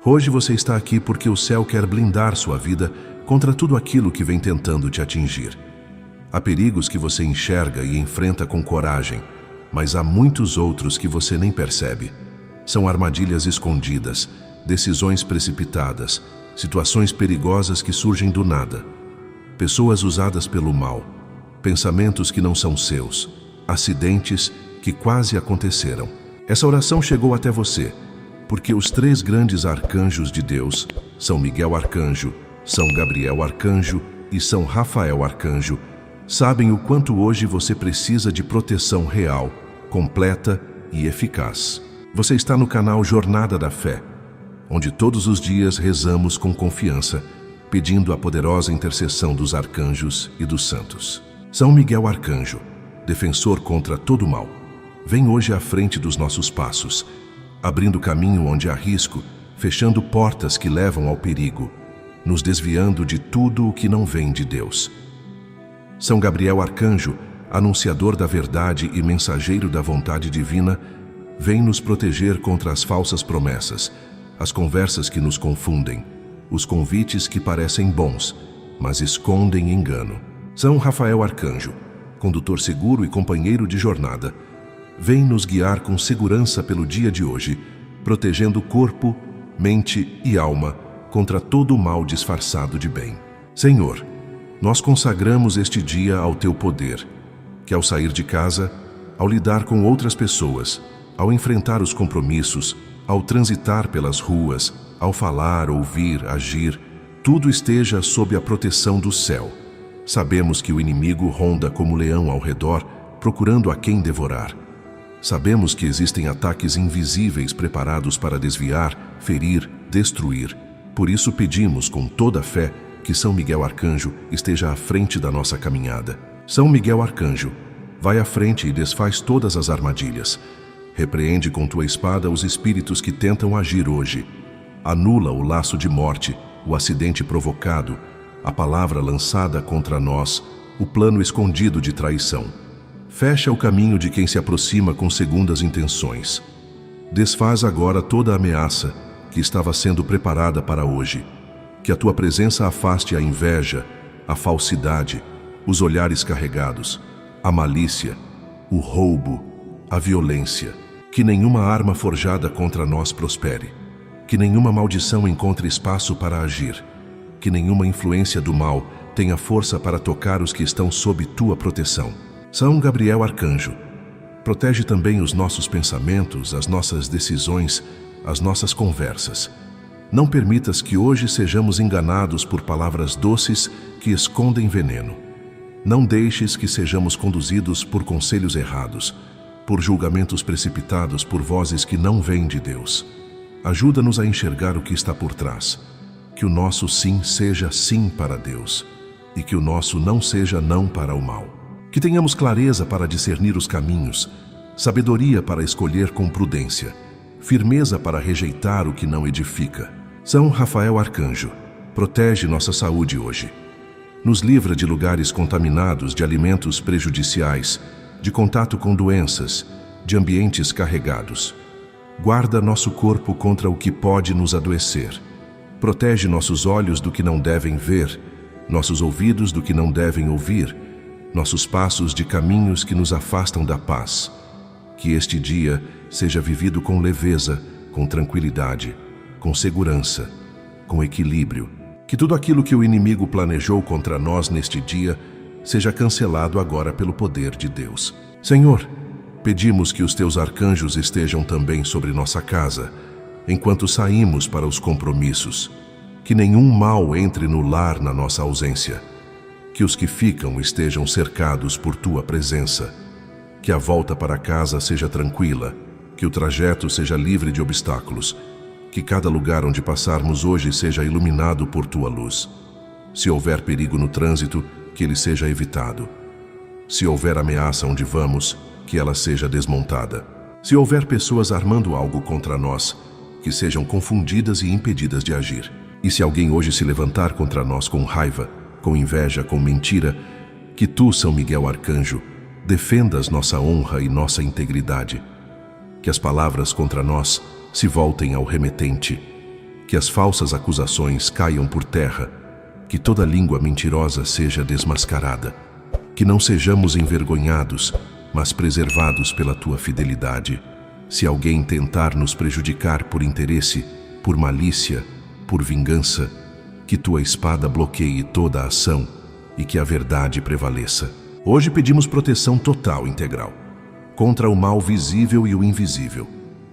Hoje você está aqui porque o céu quer blindar sua vida contra tudo aquilo que vem tentando te atingir. Há perigos que você enxerga e enfrenta com coragem, mas há muitos outros que você nem percebe. São armadilhas escondidas, decisões precipitadas, situações perigosas que surgem do nada. Pessoas usadas pelo mal, pensamentos que não são seus, acidentes que quase aconteceram. Essa oração chegou até você, porque os 3 grandes arcanjos de Deus, São Miguel Arcanjo, São Gabriel Arcanjo e São Rafael Arcanjo, sabem o quanto hoje você precisa de proteção real, completa e eficaz. Você está no canal Jornada da Fé, onde todos os dias rezamos com confiança, pedindo a poderosa intercessão dos arcanjos e dos santos. São Miguel Arcanjo, defensor contra todo o mal, vem hoje à frente dos nossos passos, abrindo caminho onde há risco, fechando portas que levam ao perigo, nos desviando de tudo o que não vem de Deus. São Gabriel Arcanjo, anunciador da verdade e mensageiro da vontade divina, vem nos proteger contra as falsas promessas, as conversas que nos confundem, os convites que parecem bons, mas escondem engano. São Rafael Arcanjo, condutor seguro e companheiro de jornada, vem nos guiar com segurança pelo dia de hoje, protegendo corpo, mente e alma contra todo o mal disfarçado de bem. Senhor, nós consagramos este dia ao Teu poder, que ao sair de casa, ao lidar com outras pessoas, ao enfrentar os compromissos, ao transitar pelas ruas, ao falar, ouvir, agir, tudo esteja sob a proteção do céu. Sabemos que o inimigo ronda como leão ao redor, procurando a quem devorar. Sabemos que existem ataques invisíveis preparados para desviar, ferir, destruir. Por isso pedimos com toda a fé que São Miguel Arcanjo esteja à frente da nossa caminhada. São Miguel Arcanjo, vai à frente e desfaz todas as armadilhas. Repreende com tua espada os espíritos que tentam agir hoje. Anula o laço de morte, o acidente provocado, a palavra lançada contra nós, o plano escondido de traição. Fecha o caminho de quem se aproxima com segundas intenções. Desfaz agora toda a ameaça que estava sendo preparada para hoje. Que a tua presença afaste a inveja, a falsidade, os olhares carregados, a malícia, o roubo, a violência. Que nenhuma arma forjada contra nós prospere. Que nenhuma maldição encontre espaço para agir. Que nenhuma influência do mal tenha força para tocar os que estão sob tua proteção. São Gabriel Arcanjo, protege também os nossos pensamentos, as nossas decisões, as nossas conversas. Não permitas que hoje sejamos enganados por palavras doces que escondem veneno. Não deixes que sejamos conduzidos por conselhos errados, por julgamentos precipitados por vozes que não vêm de Deus. Ajuda-nos a enxergar o que está por trás. Que o nosso sim seja sim para Deus e que o nosso não seja não para o mal. Que tenhamos clareza para discernir os caminhos, sabedoria para escolher com prudência, firmeza para rejeitar o que não edifica. São Rafael Arcanjo, protege nossa saúde hoje. Nos livra de lugares contaminados, de alimentos prejudiciais, de contato com doenças, de ambientes carregados. Guarda nosso corpo contra o que pode nos adoecer. Protege nossos olhos do que não devem ver, nossos ouvidos do que não devem ouvir, nossos passos de caminhos que nos afastam da paz. Que este dia seja vivido com leveza, com tranquilidade, com segurança, com equilíbrio. Que tudo aquilo que o inimigo planejou contra nós neste dia seja cancelado agora pelo poder de Deus. Senhor, pedimos que os teus arcanjos estejam também sobre nossa casa, enquanto saímos para os compromissos. Que nenhum mal entre no lar na nossa ausência. Que os que ficam estejam cercados por tua presença. Que a volta para casa seja tranquila, que o trajeto seja livre de obstáculos, que cada lugar onde passarmos hoje seja iluminado por tua luz. Se houver perigo no trânsito, que ele seja evitado. Se houver ameaça onde vamos, que ela seja desmontada. Se houver pessoas armando algo contra nós, que sejam confundidas e impedidas de agir. E se alguém hoje se levantar contra nós com raiva, com inveja, com mentira, que tu, São Miguel Arcanjo, defendas nossa honra e nossa integridade. Que as palavras contra nós se voltem ao remetente. que as falsas acusações caiam por terra, que toda língua mentirosa seja desmascarada, que não sejamos envergonhados, mas preservados pela tua fidelidade. Se alguém tentar nos prejudicar por interesse, por malícia, por vingança, que tua espada bloqueie toda a ação e que a verdade prevaleça. Hoje pedimos proteção total, integral, contra o mal visível e o invisível,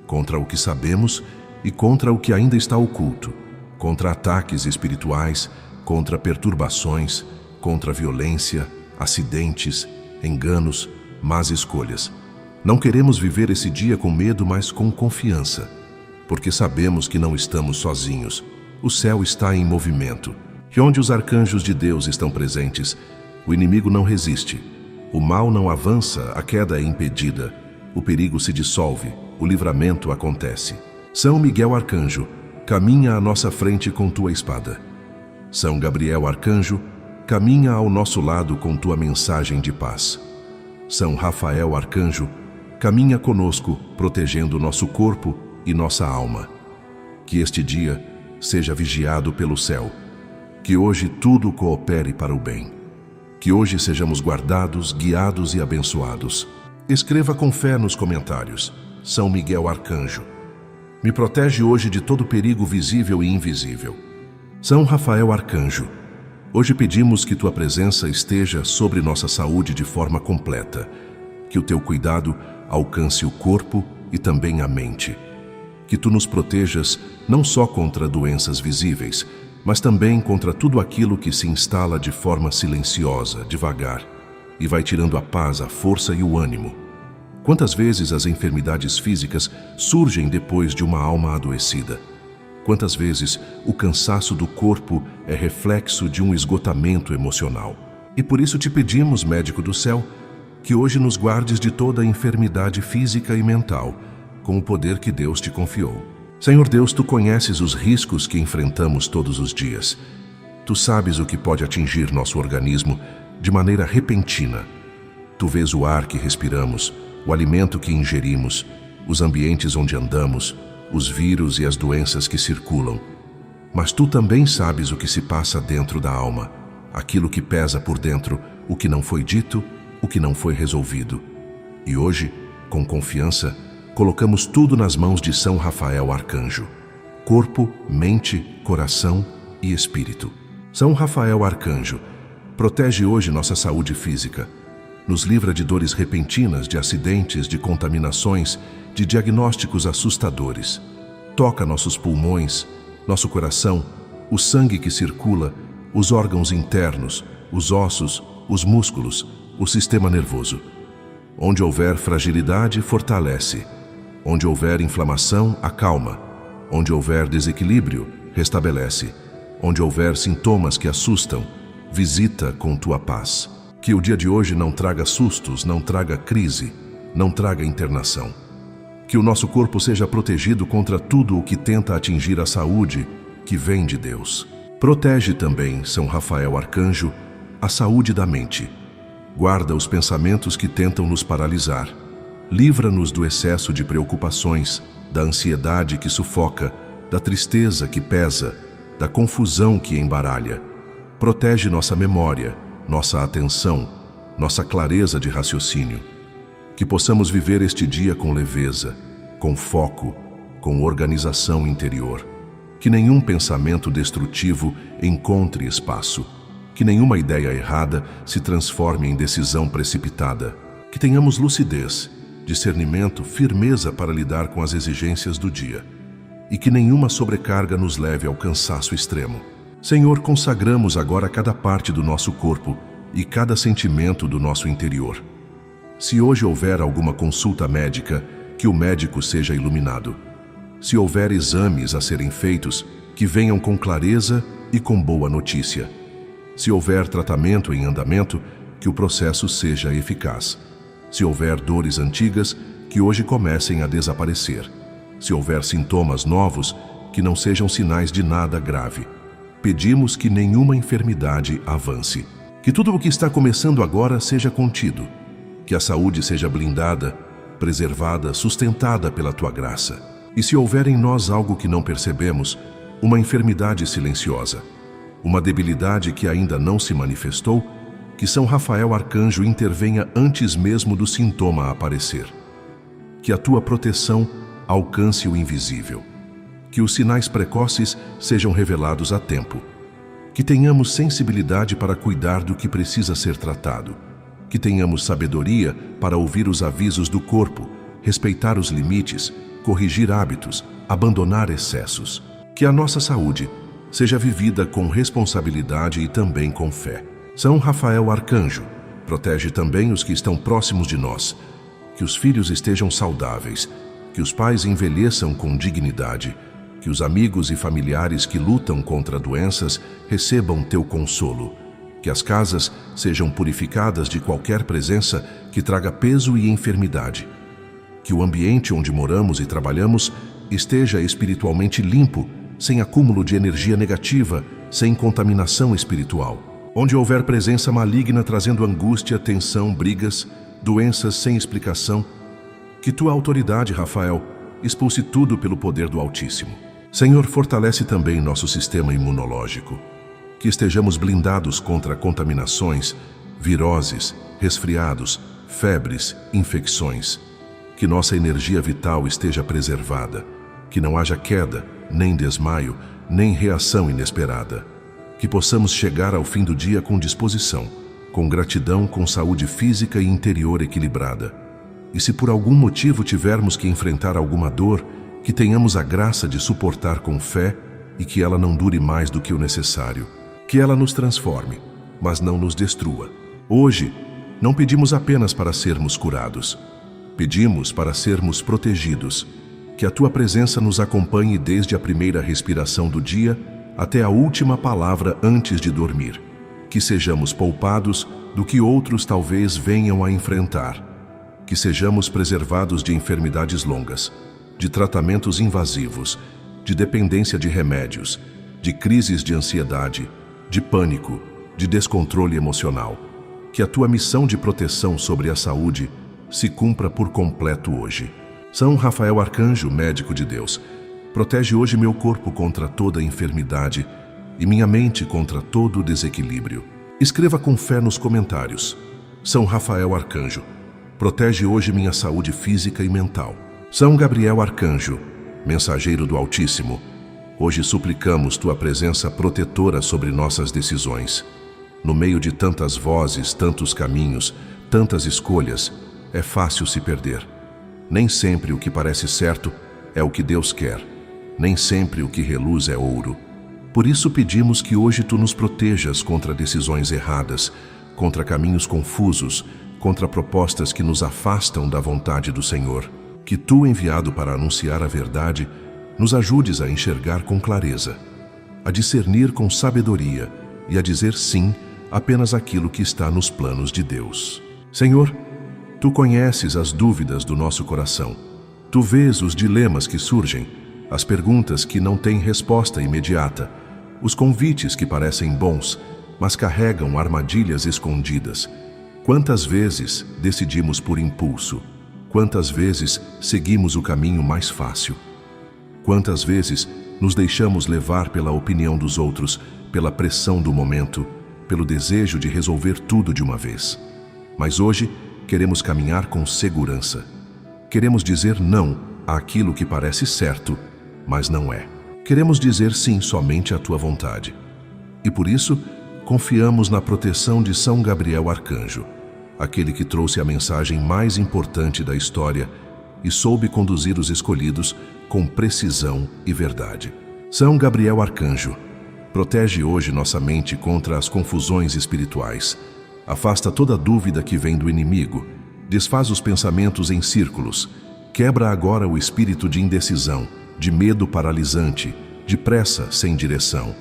contra o que sabemos e contra o que ainda está oculto, contra ataques espirituais, contra perturbações, contra violência, acidentes, enganos, más escolhas. Não queremos viver esse dia com medo, mas com confiança, porque sabemos que não estamos sozinhos. O céu está em movimento, e onde os arcanjos de Deus estão presentes, o inimigo não resiste, o mal não avança, a queda é impedida, o perigo se dissolve, o livramento acontece. São Miguel Arcanjo, caminha à nossa frente com tua espada. São Gabriel Arcanjo, caminha ao nosso lado com tua mensagem de paz. São Rafael Arcanjo, caminha conosco, protegendo nosso corpo e nossa alma. Que este dia seja vigiado pelo céu. Que hoje tudo coopere para o bem. Que hoje sejamos guardados, guiados e abençoados. Escreva com fé nos comentários: São Miguel Arcanjo, me protege hoje de todo perigo visível e invisível. São Rafael Arcanjo, hoje pedimos que tua presença esteja sobre nossa saúde de forma completa, que o teu cuidado alcance o corpo e também a mente. Que tu nos protejas não só contra doenças visíveis, mas também contra tudo aquilo que se instala de forma silenciosa, devagar, e vai tirando a paz, a força e o ânimo. Quantas vezes as enfermidades físicas surgem depois de uma alma adoecida? Quantas vezes o cansaço do corpo é reflexo de um esgotamento emocional? E por isso te pedimos, médico do céu, que hoje nos guardes de toda a enfermidade física e mental, com o poder que Deus te confiou. Senhor Deus, tu conheces os riscos que enfrentamos todos os dias. Tu sabes o que pode atingir nosso organismo de maneira repentina. Tu vês o ar que respiramos, o alimento que ingerimos, os ambientes onde andamos, os vírus e as doenças que circulam. Mas tu também sabes o que se passa dentro da alma, aquilo que pesa por dentro, o que não foi dito, o que não foi resolvido. E hoje, com confiança, colocamos tudo nas mãos de São Rafael Arcanjo. Corpo, mente, coração e espírito. São Rafael Arcanjo, protege hoje nossa saúde física. Nos livra de dores repentinas, de acidentes, de contaminações, de diagnósticos assustadores. Toca nossos pulmões, nosso coração, o sangue que circula, os órgãos internos, os ossos, os músculos, o sistema nervoso. Onde houver fragilidade, fortalece. Onde houver inflamação, acalma. Onde houver desequilíbrio, restabelece. Onde houver sintomas que assustam, visita com tua paz. Que o dia de hoje não traga sustos, não traga crise, não traga internação. Que o nosso corpo seja protegido contra tudo o que tenta atingir a saúde que vem de Deus. Protege também, São Rafael Arcanjo, a saúde da mente. Guarda os pensamentos que tentam nos paralisar. Livra-nos do excesso de preocupações, da ansiedade que sufoca, da tristeza que pesa, da confusão que embaralha. Protege nossa memória, nossa atenção, nossa clareza de raciocínio. Que possamos viver este dia com leveza, com foco, com organização interior. Que nenhum pensamento destrutivo encontre espaço. Que nenhuma ideia errada se transforme em decisão precipitada. Que tenhamos lucidez, discernimento, firmeza para lidar com as exigências do dia. E que nenhuma sobrecarga nos leve ao cansaço extremo. Senhor, consagramos agora cada parte do nosso corpo e cada sentimento do nosso interior. Se hoje houver alguma consulta médica, que o médico seja iluminado. Se houver exames a serem feitos, que venham com clareza e com boa notícia. Se houver tratamento em andamento, que o processo seja eficaz. Se houver dores antigas, que hoje comecem a desaparecer. Se houver sintomas novos, que não sejam sinais de nada grave. Pedimos que nenhuma enfermidade avance. Que tudo o que está começando agora seja contido. Que a saúde seja blindada, preservada, sustentada pela tua graça. E se houver em nós algo que não percebemos, uma enfermidade silenciosa, uma debilidade que ainda não se manifestou, que São Rafael Arcanjo intervenha antes mesmo do sintoma aparecer. Que a tua proteção alcance o invisível. Que os sinais precoces sejam revelados a tempo. Que tenhamos sensibilidade para cuidar do que precisa ser tratado. Que tenhamos sabedoria para ouvir os avisos do corpo, respeitar os limites, corrigir hábitos, abandonar excessos. Que a nossa saúde seja vivida com responsabilidade e também com fé. São Rafael Arcanjo, protege também os que estão próximos de nós. Que os filhos estejam saudáveis, que os pais envelheçam com dignidade, que os amigos e familiares que lutam contra doenças recebam teu consolo, que as casas sejam purificadas de qualquer presença que traga peso e enfermidade, que o ambiente onde moramos e trabalhamos esteja espiritualmente limpo, sem acúmulo de energia negativa, sem contaminação espiritual. Onde houver presença maligna trazendo angústia, tensão, brigas, doenças sem explicação, que tua autoridade, Rafael, expulse tudo pelo poder do Altíssimo. Senhor, fortalece também nosso sistema imunológico, que estejamos blindados contra contaminações, viroses, resfriados, febres, infecções, que nossa energia vital esteja preservada, que não haja queda, nem desmaio, nem reação inesperada. Que possamos chegar ao fim do dia com disposição, com gratidão, com saúde física e interior equilibrada. E se por algum motivo tivermos que enfrentar alguma dor, que tenhamos a graça de suportar com fé e que ela não dure mais do que o necessário. Que ela nos transforme, mas não nos destrua. Hoje, não pedimos apenas para sermos curados. Pedimos para sermos protegidos. Que a tua presença nos acompanhe desde a primeira respiração do dia até a última palavra antes de dormir. Que sejamos poupados do que outros talvez venham a enfrentar. Que sejamos preservados de enfermidades longas, de tratamentos invasivos, de dependência de remédios, de crises de ansiedade, de pânico, de descontrole emocional. Que a tua missão de proteção sobre a saúde se cumpra por completo hoje. São Rafael Arcanjo, médico de Deus, protege hoje meu corpo contra toda enfermidade e minha mente contra todo desequilíbrio. Escreva com fé nos comentários: São Rafael Arcanjo, protege hoje minha saúde física e mental. São Gabriel Arcanjo, mensageiro do Altíssimo, hoje suplicamos tua presença protetora sobre nossas decisões. No meio de tantas vozes, tantos caminhos, tantas escolhas, é fácil se perder. Nem sempre o que parece certo é o que Deus quer. Nem sempre o que reluz é ouro. Por isso pedimos que hoje tu nos protejas contra decisões erradas, contra caminhos confusos, contra propostas que nos afastam da vontade do Senhor. Que tu, enviado para anunciar a verdade, nos ajudes a enxergar com clareza, a discernir com sabedoria e a dizer sim apenas aquilo que está nos planos de Deus. Senhor, tu conheces as dúvidas do nosso coração. Tu vês os dilemas que surgem, as perguntas que não têm resposta imediata, os convites que parecem bons, mas carregam armadilhas escondidas. Quantas vezes decidimos por impulso? Quantas vezes seguimos o caminho mais fácil? Quantas vezes nos deixamos levar pela opinião dos outros, pela pressão do momento, pelo desejo de resolver tudo de uma vez? Mas hoje queremos caminhar com segurança. Queremos dizer não àquilo que parece certo, mas não é. Queremos dizer sim somente à tua vontade. E por isso, confiamos na proteção de São Gabriel Arcanjo, aquele que trouxe a mensagem mais importante da história e soube conduzir os escolhidos com precisão e verdade. São Gabriel Arcanjo, protege hoje nossa mente contra as confusões espirituais. Afasta toda dúvida que vem do inimigo, desfaz os pensamentos em círculos, quebra agora o espírito de indecisão, de medo paralisante, de pressa sem direção.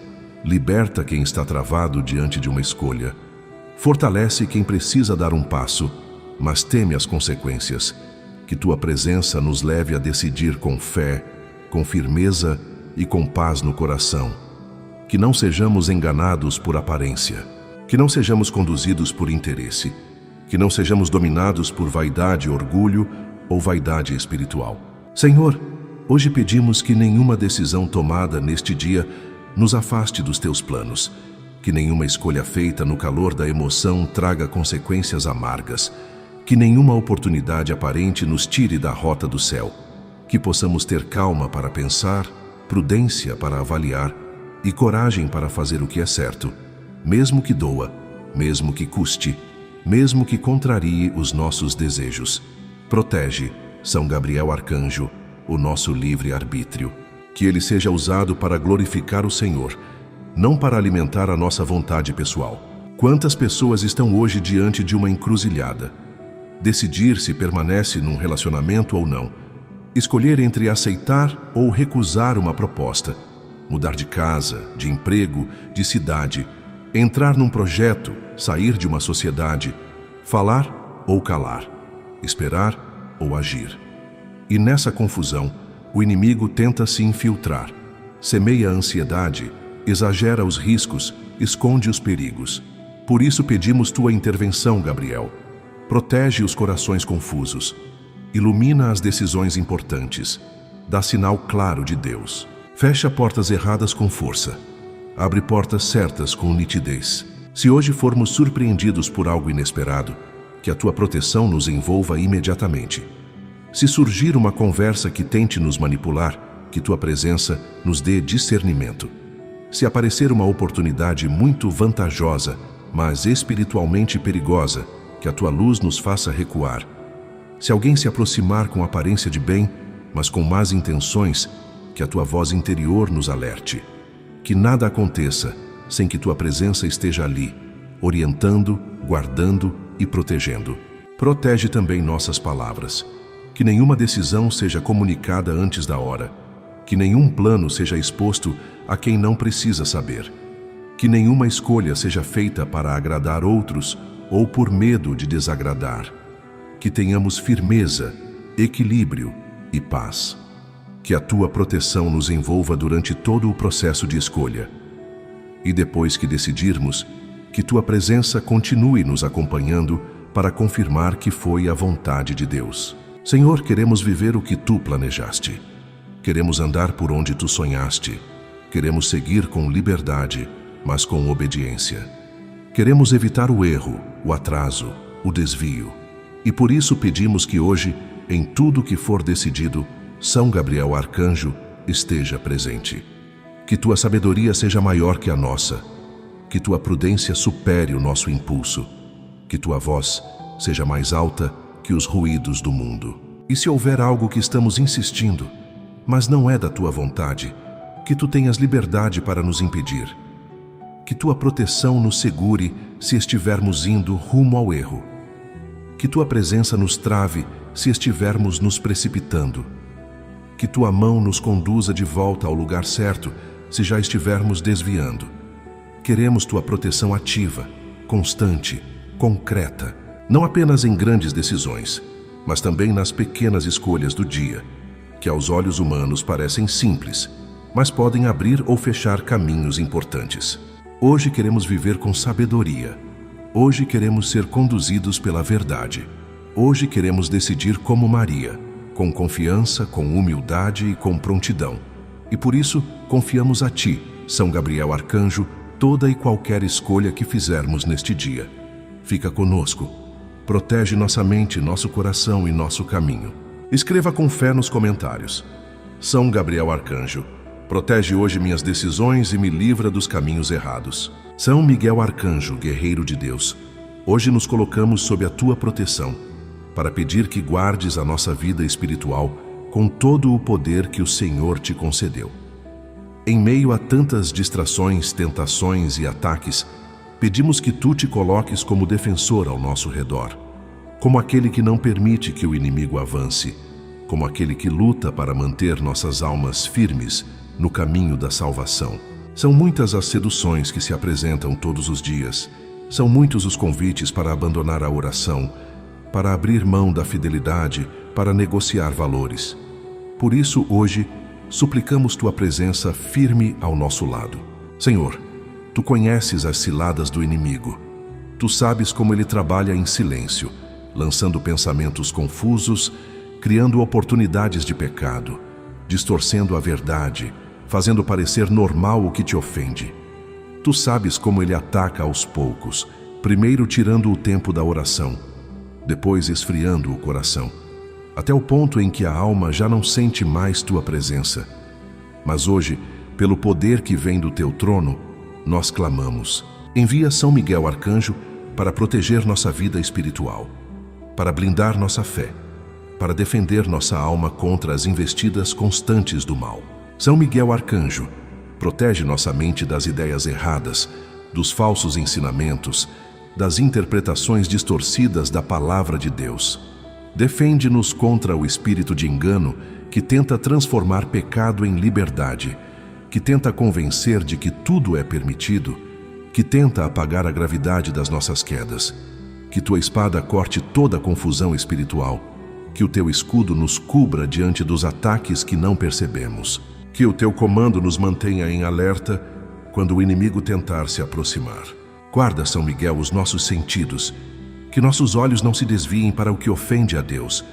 Liberta quem está travado diante de uma escolha. Fortalece quem precisa dar um passo, mas teme as consequências. Que tua presença nos leve a decidir com fé, com firmeza e com paz no coração. Que não sejamos enganados por aparência. Que não sejamos conduzidos por interesse. Que não sejamos dominados por vaidade, orgulho ou vaidade espiritual. Senhor, hoje pedimos que nenhuma decisão tomada neste dia nos afaste dos teus planos, que nenhuma escolha feita no calor da emoção traga consequências amargas, que nenhuma oportunidade aparente nos tire da rota do céu, que possamos ter calma para pensar, prudência para avaliar e coragem para fazer o que é certo, mesmo que doa, mesmo que custe, mesmo que contrarie os nossos desejos. Protege, São Gabriel Arcanjo, o nosso livre-arbítrio. Que ele seja usado para glorificar o Senhor, não para alimentar a nossa vontade pessoal. Quantas pessoas estão hoje diante de uma encruzilhada? Decidir se permanece num relacionamento ou não. Escolher entre aceitar ou recusar uma proposta. Mudar de casa, de emprego, de cidade. Entrar num projeto, sair de uma sociedade. Falar ou calar. Esperar ou agir. E nessa confusão, o inimigo tenta se infiltrar. Semeia a ansiedade, exagera os riscos, esconde os perigos. Por isso pedimos tua intervenção, Gabriel. Protege os corações confusos. Ilumina as decisões importantes. Dá sinal claro de Deus. Fecha portas erradas com força. Abre portas certas com nitidez. Se hoje formos surpreendidos por algo inesperado, que a tua proteção nos envolva imediatamente. Se surgir uma conversa que tente nos manipular, que tua presença nos dê discernimento. Se aparecer uma oportunidade muito vantajosa, mas espiritualmente perigosa, que a tua luz nos faça recuar. Se alguém se aproximar com aparência de bem, mas com más intenções, que a tua voz interior nos alerte. Que nada aconteça sem que tua presença esteja ali, orientando, guardando e protegendo. Protege também nossas palavras. Que nenhuma decisão seja comunicada antes da hora. Que nenhum plano seja exposto a quem não precisa saber. Que nenhuma escolha seja feita para agradar outros ou por medo de desagradar. Que tenhamos firmeza, equilíbrio e paz. Que a tua proteção nos envolva durante todo o processo de escolha. E depois que decidirmos, que tua presença continue nos acompanhando para confirmar que foi a vontade de Deus. Senhor, queremos viver o que tu planejaste. Queremos andar por onde tu sonhaste. Queremos seguir com liberdade, mas com obediência. Queremos evitar o erro, o atraso, o desvio. E por isso pedimos que hoje, em tudo que for decidido, São Gabriel Arcanjo esteja presente. Que tua sabedoria seja maior que a nossa. Que tua prudência supere o nosso impulso. Que tua voz seja mais alta que os ruídos do mundo. E se houver algo que estamos insistindo, mas não é da tua vontade, que tu tenhas liberdade para nos impedir. Que tua proteção nos segure se estivermos indo rumo ao erro. Que tua presença nos trave se estivermos nos precipitando. Que tua mão nos conduza de volta ao lugar certo se já estivermos desviando. Queremos tua proteção ativa, constante, concreta, não apenas em grandes decisões, mas também nas pequenas escolhas do dia, que aos olhos humanos parecem simples, mas podem abrir ou fechar caminhos importantes. Hoje queremos viver com sabedoria. Hoje queremos ser conduzidos pela verdade. Hoje queremos decidir como Maria, com confiança, com humildade e com prontidão. E por isso, confiamos a ti, São Gabriel Arcanjo, toda e qualquer escolha que fizermos neste dia. Fica conosco. Protege nossa mente, nosso coração e nosso caminho. Escreva com fé nos comentários. São Gabriel Arcanjo, protege hoje minhas decisões e me livra dos caminhos errados. São Miguel Arcanjo, guerreiro de Deus, hoje nos colocamos sob a tua proteção, para pedir que guardes a nossa vida espiritual com todo o poder que o Senhor te concedeu. Em meio a tantas distrações, tentações e ataques, pedimos que tu te coloques como defensor ao nosso redor, como aquele que não permite que o inimigo avance, como aquele que luta para manter nossas almas firmes no caminho da salvação. São muitas as seduções que se apresentam todos os dias. São muitos os convites para abandonar a oração, para abrir mão da fidelidade, para negociar valores. Por isso, hoje, suplicamos tua presença firme ao nosso lado. Senhor, tu conheces as ciladas do inimigo. Tu sabes como ele trabalha em silêncio, lançando pensamentos confusos, criando oportunidades de pecado, distorcendo a verdade, fazendo parecer normal o que te ofende. Tu sabes como ele ataca aos poucos, primeiro tirando o tempo da oração, depois esfriando o coração, até o ponto em que a alma já não sente mais tua presença. Mas hoje, pelo poder que vem do teu trono, nós clamamos. Envia São Miguel Arcanjo para proteger nossa vida espiritual, para blindar nossa fé, para defender nossa alma contra as investidas constantes do mal. São Miguel Arcanjo, protege nossa mente das ideias erradas, dos falsos ensinamentos, das interpretações distorcidas da palavra de Deus. Defende-nos contra o espírito de engano que tenta transformar pecado em liberdade, que tenta convencer de que tudo é permitido, que tenta apagar a gravidade das nossas quedas. Que tua espada corte toda a confusão espiritual, que o teu escudo nos cubra diante dos ataques que não percebemos. Que o teu comando nos mantenha em alerta quando o inimigo tentar se aproximar. Guarda, São Miguel, os nossos sentidos, que nossos olhos não se desviem para o que ofende a Deus,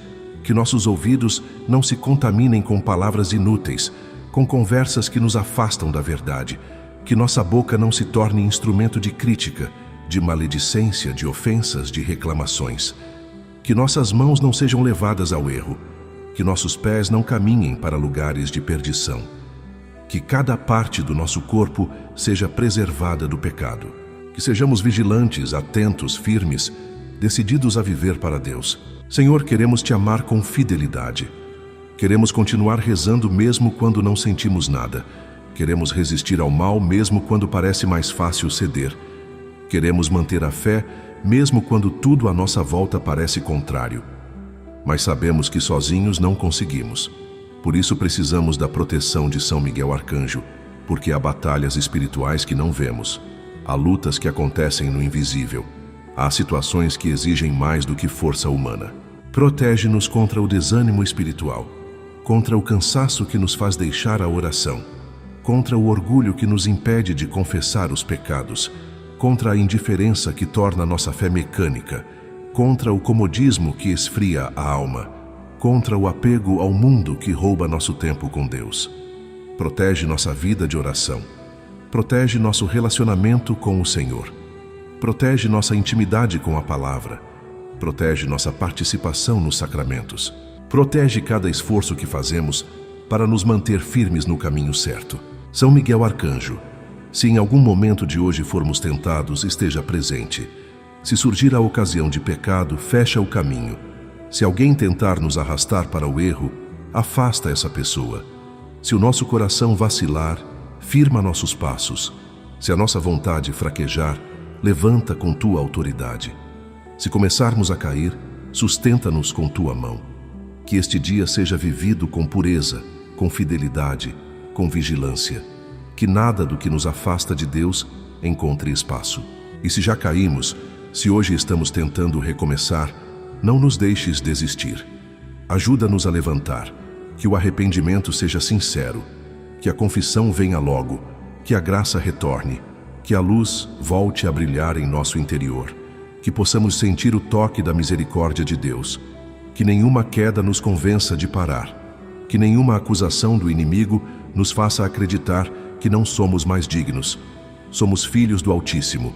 que nossos ouvidos não se contaminem com palavras inúteis, com conversas que nos afastam da verdade, que nossa boca não se torne instrumento de crítica, de maledicência, de ofensas, de reclamações. Que nossas mãos não sejam levadas ao erro, que nossos pés não caminhem para lugares de perdição. Que cada parte do nosso corpo seja preservada do pecado. Que sejamos vigilantes, atentos, firmes, decididos a viver para Deus. Senhor, queremos te amar com fidelidade. Queremos continuar rezando mesmo quando não sentimos nada. Queremos resistir ao mal mesmo quando parece mais fácil ceder. Queremos manter a fé mesmo quando tudo à nossa volta parece contrário. Mas sabemos que sozinhos não conseguimos. Por isso precisamos da proteção de São Miguel Arcanjo, porque há batalhas espirituais que não vemos. Há lutas que acontecem no invisível. Há situações que exigem mais do que força humana. Protege-nos contra o desânimo espiritual, contra o cansaço que nos faz deixar a oração, contra o orgulho que nos impede de confessar os pecados, contra a indiferença que torna nossa fé mecânica, contra o comodismo que esfria a alma, contra o apego ao mundo que rouba nosso tempo com Deus. Protege nossa vida de oração. Protege nosso relacionamento com o Senhor. Protege nossa intimidade com a palavra. Protege nossa participação nos sacramentos. Protege cada esforço que fazemos para nos manter firmes no caminho certo. São Miguel Arcanjo, se em algum momento de hoje formos tentados, esteja presente. Se surgir a ocasião de pecado, fecha o caminho. Se alguém tentar nos arrastar para o erro, afasta essa pessoa. Se o nosso coração vacilar, firma nossos passos. Se a nossa vontade fraquejar, levanta com tua autoridade. Se começarmos a cair, sustenta-nos com tua mão. Que este dia seja vivido com pureza, com fidelidade, com vigilância. Que nada do que nos afasta de Deus encontre espaço. E se já caímos, se hoje estamos tentando recomeçar, não nos deixes desistir. Ajuda-nos a levantar, que o arrependimento seja sincero, que a confissão venha logo, que a graça retorne, que a luz volte a brilhar em nosso interior, que possamos sentir o toque da misericórdia de Deus, que nenhuma queda nos convença de parar, que nenhuma acusação do inimigo nos faça acreditar que não somos mais dignos. Somos filhos do Altíssimo.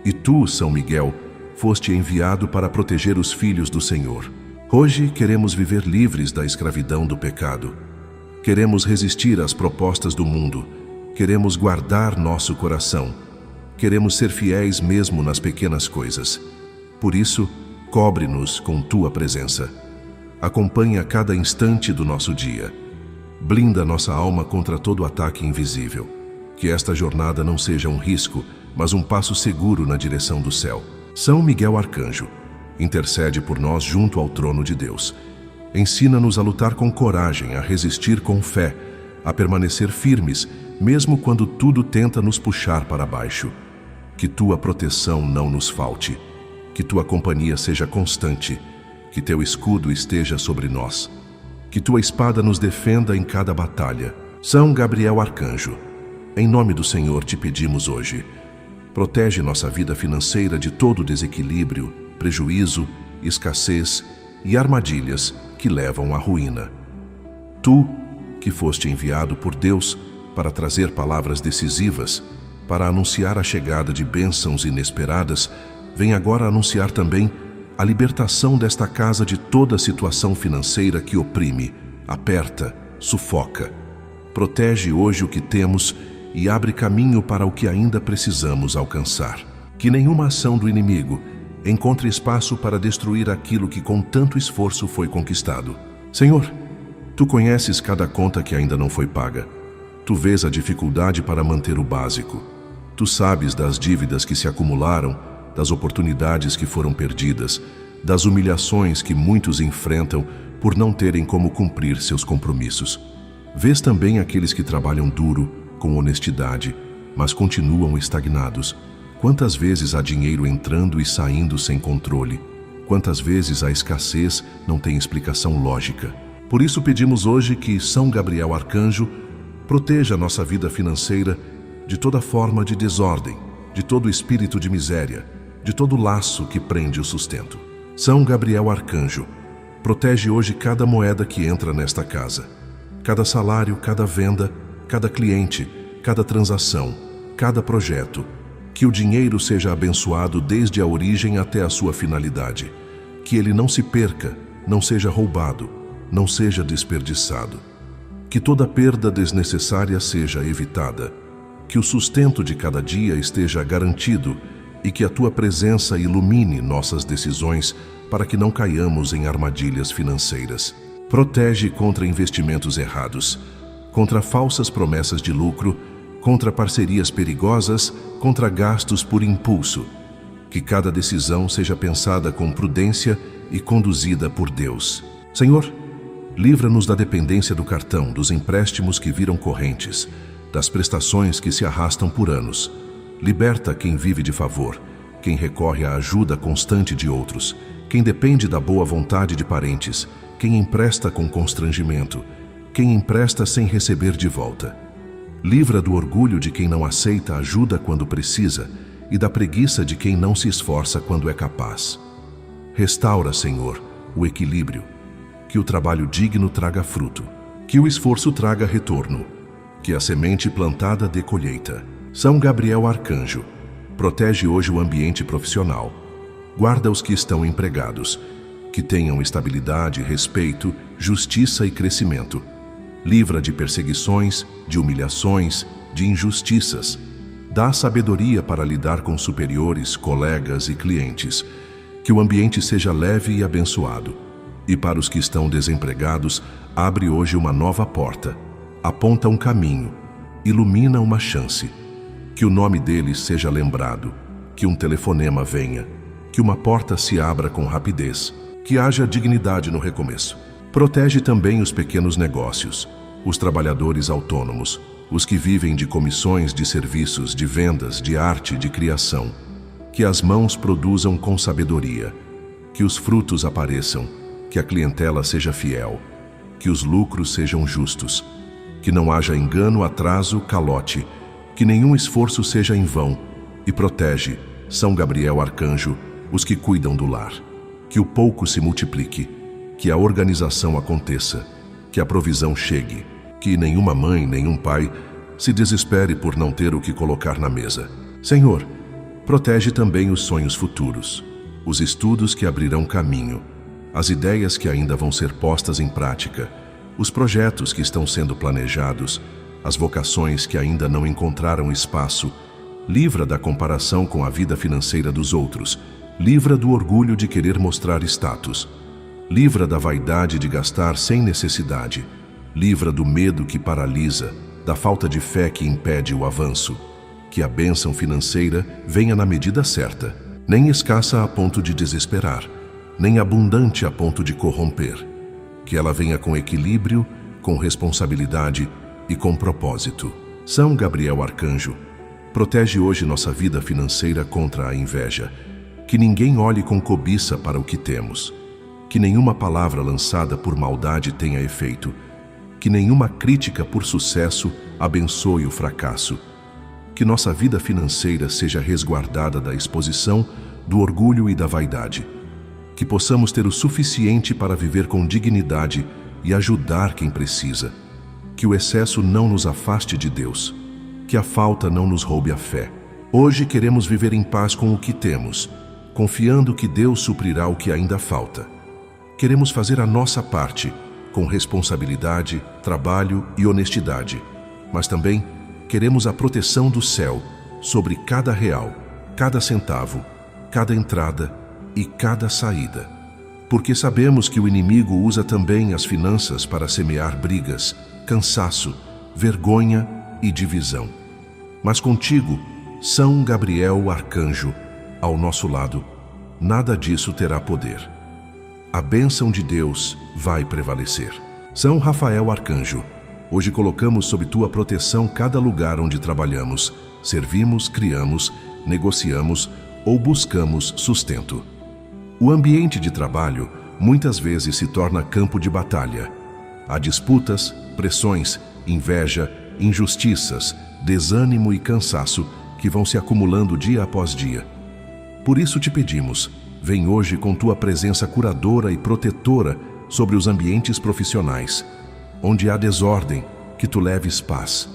E tu, São Miguel, foste enviado para proteger os filhos do Senhor. Hoje queremos viver livres da escravidão do pecado. Queremos resistir às propostas do mundo. Queremos guardar nosso coração. Queremos ser fiéis mesmo nas pequenas coisas. Por isso, cobre-nos com tua presença. Acompanha cada instante do nosso dia. Blinda nossa alma contra todo ataque invisível. Que esta jornada não seja um risco, mas um passo seguro na direção do céu. São Miguel Arcanjo, intercede por nós junto ao trono de Deus. Ensina-nos a lutar com coragem, a resistir com fé, a permanecer firmes, mesmo quando tudo tenta nos puxar para baixo. Que tua proteção não nos falte, que tua companhia seja constante, que teu escudo esteja sobre nós, que tua espada nos defenda em cada batalha. São Gabriel Arcanjo, em nome do Senhor te pedimos hoje, protege nossa vida financeira de todo desequilíbrio, prejuízo, escassez e armadilhas que levam à ruína. Tu, que foste enviado por Deus para trazer palavras decisivas, para anunciar a chegada de bênçãos inesperadas, vem agora anunciar também a libertação desta casa de toda situação financeira que oprime, aperta, sufoca. Protege hoje o que temos e abre caminho para o que ainda precisamos alcançar. Que nenhuma ação do inimigo encontre espaço para destruir aquilo que com tanto esforço foi conquistado. Senhor, Tu conheces cada conta que ainda não foi paga. Tu vês a dificuldade para manter o básico. Tu sabes das dívidas que se acumularam, das oportunidades que foram perdidas, das humilhações que muitos enfrentam por não terem como cumprir seus compromissos. Vês também aqueles que trabalham duro, com honestidade, mas continuam estagnados. Quantas vezes há dinheiro entrando e saindo sem controle? Quantas vezes a escassez não tem explicação lógica? Por isso pedimos hoje que São Gabriel Arcanjo proteja nossa vida financeira de toda forma de desordem, de todo espírito de miséria, de todo laço que prende o sustento. São Gabriel Arcanjo, protege hoje cada moeda que entra nesta casa, cada salário, cada venda, cada cliente, cada transação, cada projeto. Que o dinheiro seja abençoado desde a origem até a sua finalidade. Que ele não se perca, não seja roubado, não seja desperdiçado. Que toda perda desnecessária seja evitada. Que o sustento de cada dia esteja garantido e que a Tua presença ilumine nossas decisões para que não caiamos em armadilhas financeiras. Protege contra investimentos errados, contra falsas promessas de lucro, contra parcerias perigosas, contra gastos por impulso. Que cada decisão seja pensada com prudência e conduzida por Deus. Senhor, livra-nos da dependência do cartão, dos empréstimos que viram correntes, das prestações que se arrastam por anos. Liberta quem vive de favor, quem recorre à ajuda constante de outros, quem depende da boa vontade de parentes, quem empresta com constrangimento, quem empresta sem receber de volta. Livra do orgulho de quem não aceita ajuda quando precisa e da preguiça de quem não se esforça quando é capaz. Restaura, Senhor, o equilíbrio, que o trabalho digno traga fruto, que o esforço traga retorno, que a semente plantada dê colheita. São Gabriel Arcanjo, protege hoje o ambiente profissional. Guarda os que estão empregados, que tenham estabilidade, respeito, justiça e crescimento. Livra de perseguições, de humilhações, de injustiças. Dá sabedoria para lidar com superiores, colegas e clientes. Que o ambiente seja leve e abençoado. E para os que estão desempregados, abre hoje uma nova porta. Aponta um caminho. Ilumina uma chance. Que o nome deles seja lembrado. Que um telefonema venha. Que uma porta se abra com rapidez. Que haja dignidade no recomeço. Protege também os pequenos negócios, os trabalhadores autônomos, os que vivem de comissões de serviços, de vendas, de arte, de criação. Que as mãos produzam com sabedoria, que os frutos apareçam, que a clientela seja fiel, que os lucros sejam justos, que não haja engano, atraso, calote, que nenhum esforço seja em vão, e protege, São Gabriel Arcanjo, os que cuidam do lar. Que o pouco se multiplique, que a organização aconteça, que a provisão chegue, que nenhuma mãe, nenhum pai se desespere por não ter o que colocar na mesa. Senhor, protege também os sonhos futuros, os estudos que abrirão caminho, as ideias que ainda vão ser postas em prática, os projetos que estão sendo planejados, as vocações que ainda não encontraram espaço. Livra da comparação com a vida financeira dos outros, livra do orgulho de querer mostrar status. Livra da vaidade de gastar sem necessidade. Livra do medo que paralisa, da falta de fé que impede o avanço. Que a bênção financeira venha na medida certa, nem escassa a ponto de desesperar, nem abundante a ponto de corromper. Que ela venha com equilíbrio, com responsabilidade e com propósito. São Gabriel Arcanjo, protege hoje nossa vida financeira contra a inveja. Que ninguém olhe com cobiça para o que temos. Que nenhuma palavra lançada por maldade tenha efeito. Que nenhuma crítica por sucesso abençoe o fracasso. Que nossa vida financeira seja resguardada da exposição, do orgulho e da vaidade. Que possamos ter o suficiente para viver com dignidade e ajudar quem precisa. que o excesso não nos afaste de Deus, que a falta não nos roube a fé. Hoje queremos viver em paz com o que temos, confiando que Deus suprirá o que ainda falta. Queremos fazer a nossa parte, com responsabilidade, trabalho e honestidade, mas também queremos a proteção do céu sobre cada real, cada centavo, cada entrada e cada saída. Porque sabemos que o inimigo usa também as finanças para semear brigas, cansaço, vergonha e divisão. Mas contigo, São Gabriel Arcanjo, ao nosso lado, nada disso terá poder. A bênção de Deus vai prevalecer. São Rafael Arcanjo, hoje colocamos sob tua proteção cada lugar onde trabalhamos, servimos, criamos, negociamos ou buscamos sustento. O ambiente de trabalho muitas vezes se torna campo de batalha. Há disputas, pressões, inveja, injustiças, desânimo e cansaço que vão se acumulando dia após dia. Por isso te pedimos, vem hoje com tua presença curadora e protetora sobre os ambientes profissionais. Onde há desordem, que tu leves paz.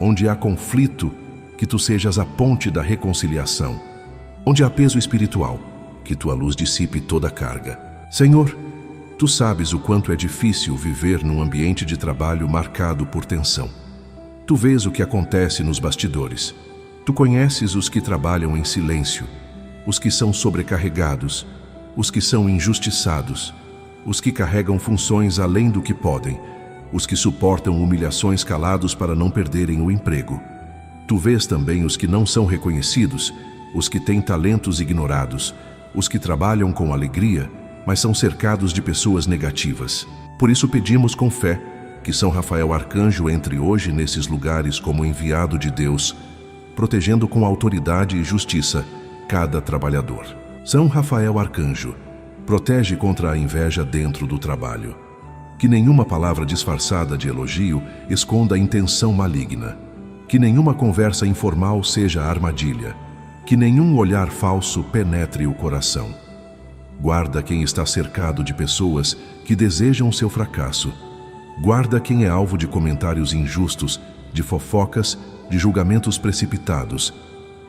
Onde há conflito, que tu sejas a ponte da reconciliação. Onde há peso espiritual, que tua luz dissipe toda a carga. Senhor, tu sabes o quanto é difícil viver num ambiente de trabalho marcado por tensão. Tu vês o que acontece nos bastidores. Tu conheces os que trabalham em silêncio, os que são sobrecarregados, os que são injustiçados, os que carregam funções além do que podem, os que suportam humilhações calados para não perderem o emprego. Tu vês também os que não são reconhecidos, os que têm talentos ignorados, os que trabalham com alegria, mas são cercados de pessoas negativas. Por isso pedimos com fé que São Rafael Arcanjo entre hoje nesses lugares como enviado de Deus, protegendo com autoridade e justiça cada trabalhador. São Rafael Arcanjo, protege contra a inveja dentro do trabalho. Que nenhuma palavra disfarçada de elogio esconda a intenção maligna. Que nenhuma conversa informal seja armadilha. Que nenhum olhar falso penetre o coração. Guarda quem está cercado de pessoas que desejam seu fracasso. Guarda quem é alvo de comentários injustos, de fofocas, de julgamentos precipitados.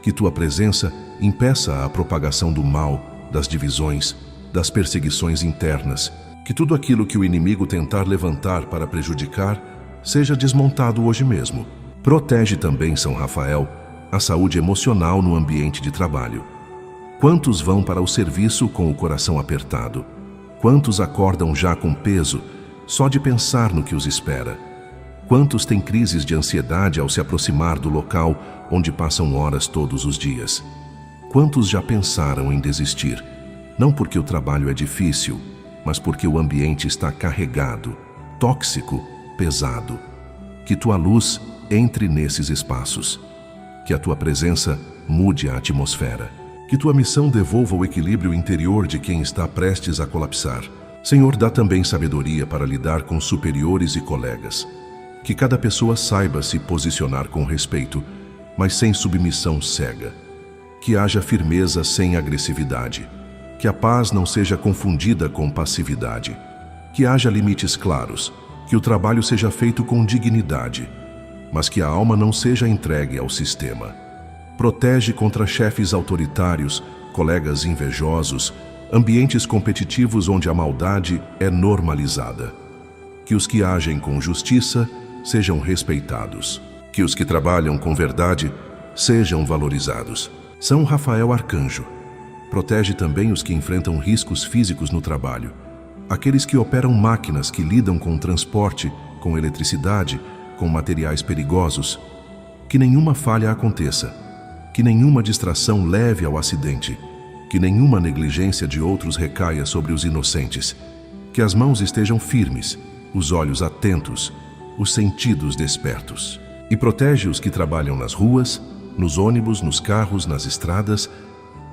Que tua presença impeça a propagação do mal, das divisões, das perseguições internas. Que tudo aquilo que o inimigo tentar levantar para prejudicar seja desmontado hoje mesmo. Protege também, São Rafael, a saúde emocional no ambiente de trabalho. Quantos vão para o serviço com o coração apertado? Quantos acordam já com peso, só de pensar no que os espera? Quantos têm crises de ansiedade ao se aproximar do local onde passam horas todos os dias? Quantos já pensaram em desistir? Não porque o trabalho é difícil, mas porque o ambiente está carregado, tóxico, pesado. Que tua luz entre nesses espaços. Que a tua presença mude a atmosfera. Que tua missão devolva o equilíbrio interior de quem está prestes a colapsar. Senhor, dá também sabedoria para lidar com superiores e colegas. Que cada pessoa saiba se posicionar com respeito, mas sem submissão cega. Que haja firmeza sem agressividade. Que a paz não seja confundida com passividade. Que haja limites claros. Que o trabalho seja feito com dignidade, mas que a alma não seja entregue ao sistema. Protege contra chefes autoritários, colegas invejosos, ambientes competitivos onde a maldade é normalizada. Que os que agem com justiça sejam respeitados. Que os que trabalham com verdade sejam valorizados. São Rafael Arcanjo, protege também os que enfrentam riscos físicos no trabalho. Aqueles que operam máquinas que lidam com transporte, com eletricidade, com materiais perigosos. Que nenhuma falha aconteça. Que nenhuma distração leve ao acidente. Que nenhuma negligência de outros recaia sobre os inocentes. Que as mãos estejam firmes, os olhos atentos, os sentidos despertos. E protege os que trabalham nas ruas, nos ônibus, nos carros, nas estradas,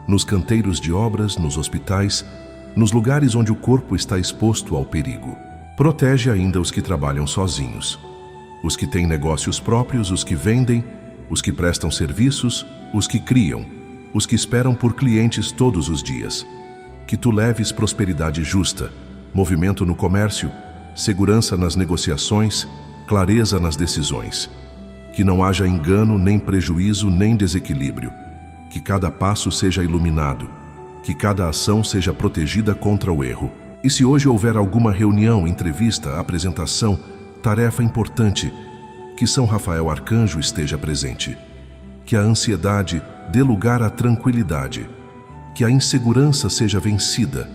nos canteiros de obras, nos hospitais, nos lugares onde o corpo está exposto ao perigo. Protege ainda os que trabalham sozinhos. Os que têm negócios próprios, os que vendem, os que prestam serviços, os que criam, os que esperam por clientes todos os dias. Que tu leves prosperidade justa, movimento no comércio, segurança nas negociações, clareza nas decisões. Que não haja engano, nem prejuízo, nem desequilíbrio. Que cada passo seja iluminado. Que cada ação seja protegida contra o erro. E se hoje houver alguma reunião, entrevista, apresentação, tarefa importante, que São Rafael Arcanjo esteja presente. Que a ansiedade dê lugar à tranquilidade. Que a insegurança seja vencida.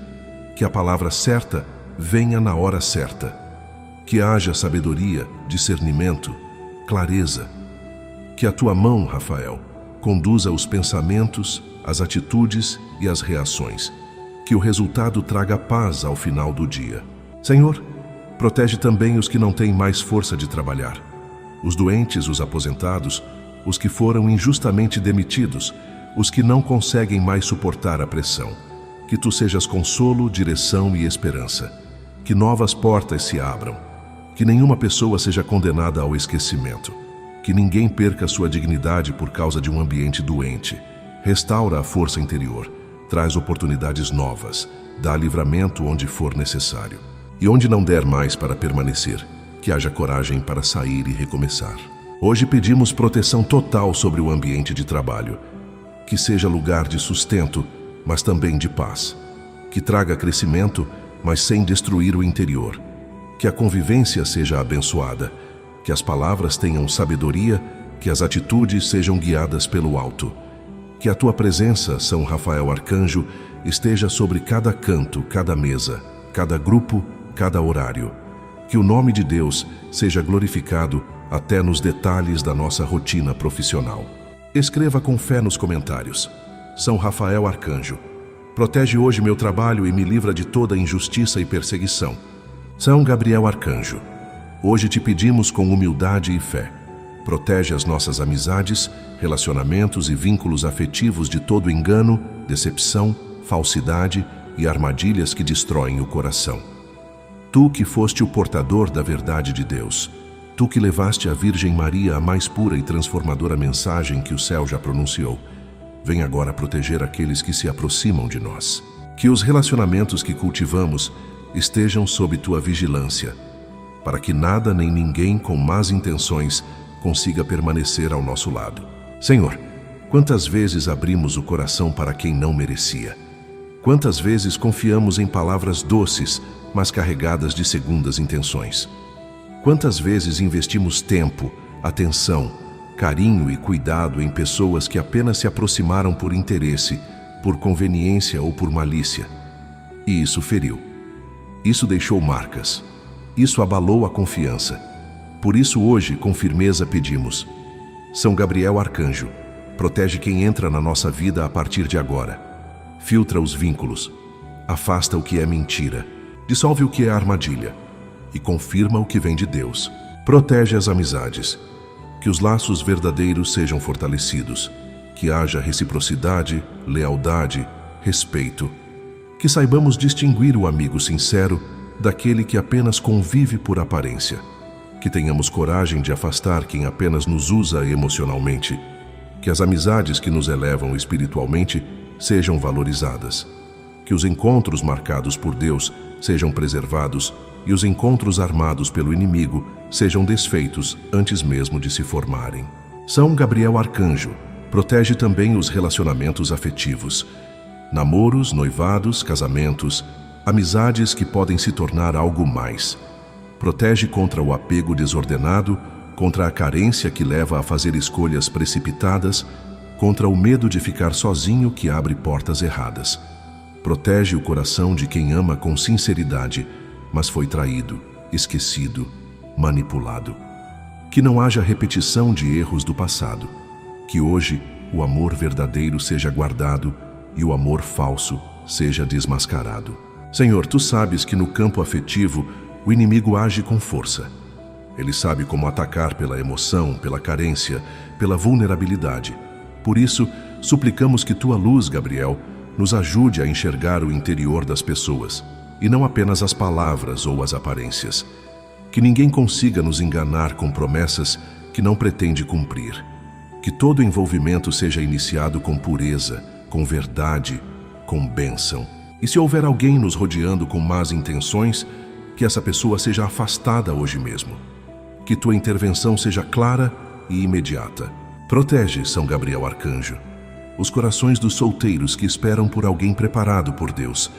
Que a palavra certa venha na hora certa. Que haja sabedoria, discernimento, clareza. Que a tua mão, Rafael, conduza os pensamentos, as atitudes e as reações. Que o resultado traga paz ao final do dia. Senhor, protege também os que não têm mais força de trabalhar. Os doentes, os aposentados, os que foram injustamente demitidos, os que não conseguem mais suportar a pressão. Que tu sejas consolo, direção e esperança. Que novas portas se abram. Que nenhuma pessoa seja condenada ao esquecimento. Que ninguém perca sua dignidade por causa de um ambiente doente. Restaura a força interior. Traz oportunidades novas. Dá livramento onde for necessário. E onde não der mais para permanecer, que haja coragem para sair e recomeçar. Hoje pedimos proteção total sobre o ambiente de trabalho. Que seja lugar de sustento, mas também de paz. Que traga crescimento, mas sem destruir o interior. Que a convivência seja abençoada. Que as palavras tenham sabedoria, que as atitudes sejam guiadas pelo alto. Que a tua presença, São Rafael Arcanjo, esteja sobre cada canto, cada mesa, cada grupo, cada horário. Que o nome de Deus seja glorificado até nos detalhes da nossa rotina profissional. Escreva com fé nos comentários. São Rafael Arcanjo, protege hoje meu trabalho e me livra de toda injustiça e perseguição. São Gabriel Arcanjo, hoje te pedimos com humildade e fé. Protege as nossas amizades, relacionamentos e vínculos afetivos de todo engano, decepção, falsidade e armadilhas que destroem o coração. Tu que foste o portador da verdade de Deus, tu que levaste à Virgem Maria a mais pura e transformadora mensagem que o céu já pronunciou, vem agora proteger aqueles que se aproximam de nós. Que os relacionamentos que cultivamos estejam sob tua vigilância, para que nada nem ninguém com más intenções consiga permanecer ao nosso lado. Senhor, quantas vezes abrimos o coração para quem não merecia? Quantas vezes confiamos em palavras doces, mas carregadas de segundas intenções? Quantas vezes investimos tempo, atenção, carinho e cuidado em pessoas que apenas se aproximaram por interesse, por conveniência ou por malícia? E isso feriu. Isso deixou marcas. Isso abalou a confiança. Por isso hoje, com firmeza, pedimos: São Gabriel Arcanjo, protege quem entra na nossa vida a partir de agora. Filtra os vínculos, afasta o que é mentira, dissolve o que é armadilha e confirma o que vem de Deus. Protege as amizades, que os laços verdadeiros sejam fortalecidos, que haja reciprocidade, lealdade, respeito, que saibamos distinguir o amigo sincero daquele que apenas convive por aparência, que tenhamos coragem de afastar quem apenas nos usa emocionalmente, que as amizades que nos elevam espiritualmente sejam valorizadas, que os encontros marcados por Deus sejam preservados e os encontros armados pelo inimigo sejam desfeitos antes mesmo de se formarem. São Gabriel Arcanjo, protege também os relacionamentos afetivos, namoros, noivados, casamentos, amizades que podem se tornar algo mais. Protege contra o apego desordenado, contra a carência que leva a fazer escolhas precipitadas, contra o medo de ficar sozinho que abre portas erradas. Protege o coração de quem ama com sinceridade, mas foi traído, esquecido, manipulado. Que não haja repetição de erros do passado. Que hoje o amor verdadeiro seja guardado e o amor falso seja desmascarado. Senhor, tu sabes que no campo afetivo o inimigo age com força. Ele sabe como atacar pela emoção, pela carência, pela vulnerabilidade. Por isso, suplicamos que tua luz, Gabriel, nos ajude a enxergar o interior das pessoas, e não apenas as palavras ou as aparências. Que ninguém consiga nos enganar com promessas que não pretende cumprir. Que todo envolvimento seja iniciado com pureza, com verdade, com bênção. E se houver alguém nos rodeando com más intenções, que essa pessoa seja afastada hoje mesmo. Que tua intervenção seja clara e imediata. Protege, São Gabriel Arcanjo, os corações dos solteiros que esperam por alguém preparado por Deus,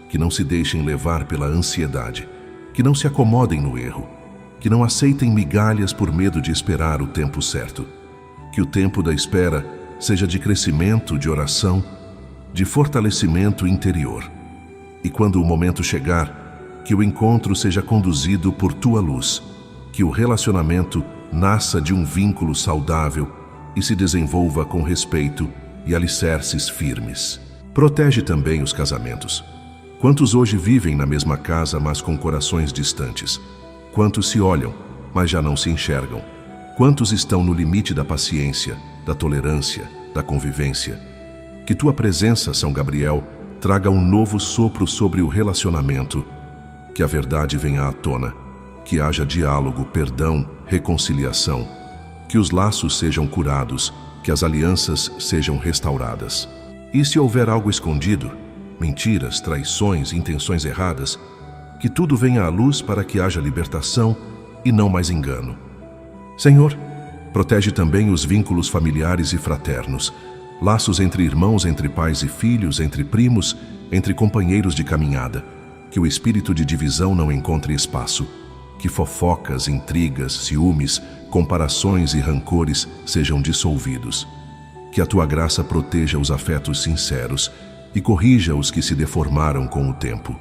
que não se deixem levar pela ansiedade, que não se acomodem no erro, que não aceitem migalhas por medo de esperar o tempo certo. Que o tempo da espera seja de crescimento, de oração, de fortalecimento interior. E quando o momento chegar, que o encontro seja conduzido por tua luz, que o relacionamento nasça de um vínculo saudável e se desenvolva com respeito e alicerces firmes. Protege também os casamentos. Quantos hoje vivem na mesma casa, mas com corações distantes? Quantos se olham, mas já não se enxergam? Quantos estão no limite da paciência, da tolerância, da convivência? Que tua presença, São Gabriel, traga um novo sopro sobre o relacionamento, que a verdade venha à tona, que haja diálogo, perdão, reconciliação, que os laços sejam curados, que as alianças sejam restauradas. E se houver algo escondido, mentiras, traições, intenções erradas, que tudo venha à luz para que haja libertação e não mais engano. Senhor, protege também os vínculos familiares e fraternos, laços entre irmãos, entre pais e filhos, entre primos, entre companheiros de caminhada, que o espírito de divisão não encontre espaço, que fofocas, intrigas, ciúmes, comparações e rancores sejam dissolvidos. Que a tua graça proteja os afetos sinceros e corrija os que se deformaram com o tempo.